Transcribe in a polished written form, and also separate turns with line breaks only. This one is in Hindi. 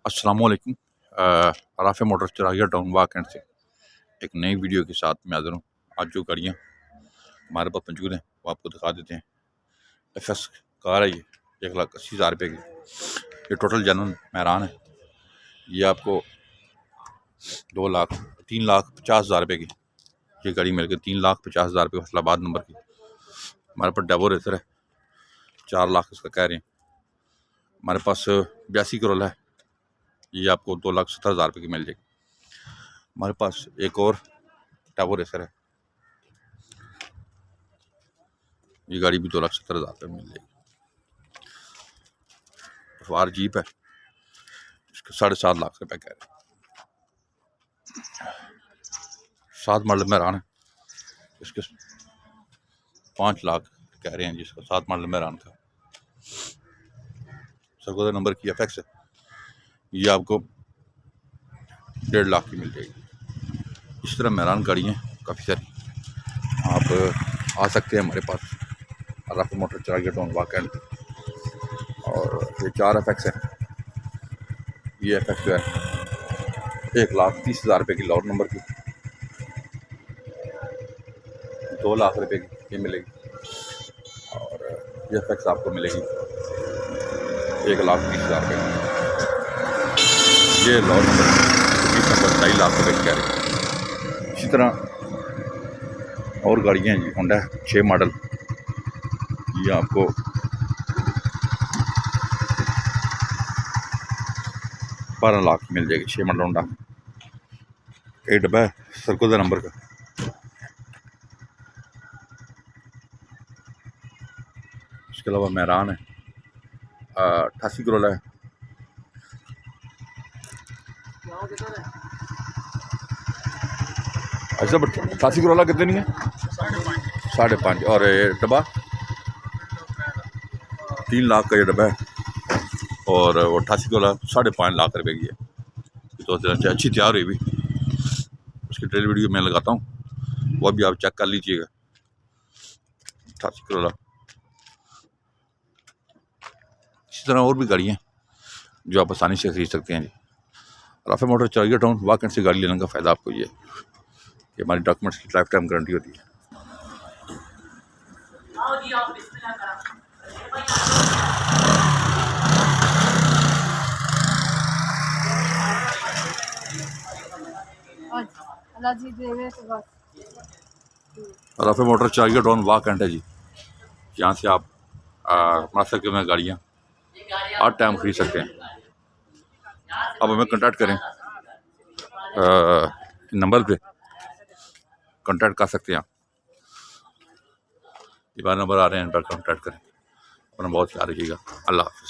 अस्सलामुअलैकुम। राफ़े मोटर्स चरागिया टाउन वाकंड से एक नई वीडियो के साथ मैं हाज़िर हूँ। आज जो गाड़ियाँ हमारे पास मौजूद हैं वो आपको दिखा देते हैं। FS कार है, ये 1,80,000 रुपये की। ये टोटल जनरल महरान है। ये आपको 3,50,000 रुपये की ये गाड़ी मिल गई। 3,50,000 रुपये फैसलाबाद नंबर की। हमारे पास डेवो रेसर है, 4 लाख इसका कह रहे हैं। हमारे पास 82 करोला है, ये आपको 2,70,000 रुपये की मिल जाएगी। हमारे पास एक और डेवो रेसर है, ये गाड़ी भी 2,70,000 रुपये में मिल जाएगी। सवार जीप है, इसके 7.5 लाख रुपये कह रहे हैं। 7 मॉडल मेहरान है, इसके 5 लाख कह रहे हैं जिसका 7 मॉडल मेहरान का। सरगोदा नंबर की FX है, ये आपको 1.5 लाख की मिल जाएगी। इस तरह मेहरान गाड़ियाँ काफ़ी सारी आप आ सकते हैं हमारे पास राफ़े मोटर चरागिया टाउन वाकंड। और ये 4 FX है। ये FX जो है 1,30,000 रुपये की लाहौर नंबर की, 2 लाख रुपये की ये मिलेगी। और ये FX आपको मिलेगी 1,30,000 रुपये की। ये लाहौर नंबर 20 नंबर 2.5 लाख रुपये की कह रही है। इसी तरह और गाड़ियाँ हैं जी, होंडा 6 मॉडल, ये आपको 12 लाख मिल जाएगी। 6 मॉडल होंडा, एक डब्बा है सरगोदा नंबर का। इसके अलावा मेहरान है, 88 करोला है। अच्छा, 88 करोला कितने नहीं है? 5.5। और ये डब्बा 3 लाख का ये डब्बा है। और वो 88 करोला 5.5 लाख रुपए की है। तो अच्छी तैयार हुई भी, उसकी ट्रेल वीडियो मैं लगाता हूँ, वो भी आप चेक कर लीजिएगा। 88 करोला। इसी तरह और भी गाड़ियाँ जो आप आसानी से खरीद सकते हैं जी। राफ़े मोटर चरागिया टाउन वाकंड से गाड़ी लेने का फ़ायदा आपको ये है कि हमारी डॉक्यूमेंट्स की लाइफ टाइम गारंटी होती है। राफ़े मोटर चरागिया टाउन वाकंड है जी, यहाँ से आप मुनासिब कीमत में गाड़ियाँ हर टाइम खरीद सकते हैं। अब हमें कांटेक्ट करें, नंबर पे कांटेक्ट कर सकते हैं आप। ये बार नंबर आ रहे हैं, इन पर कांटेक्ट करें। अपना बहुत ख्याल रखिएगा। अल्लाह हाफ़िज़।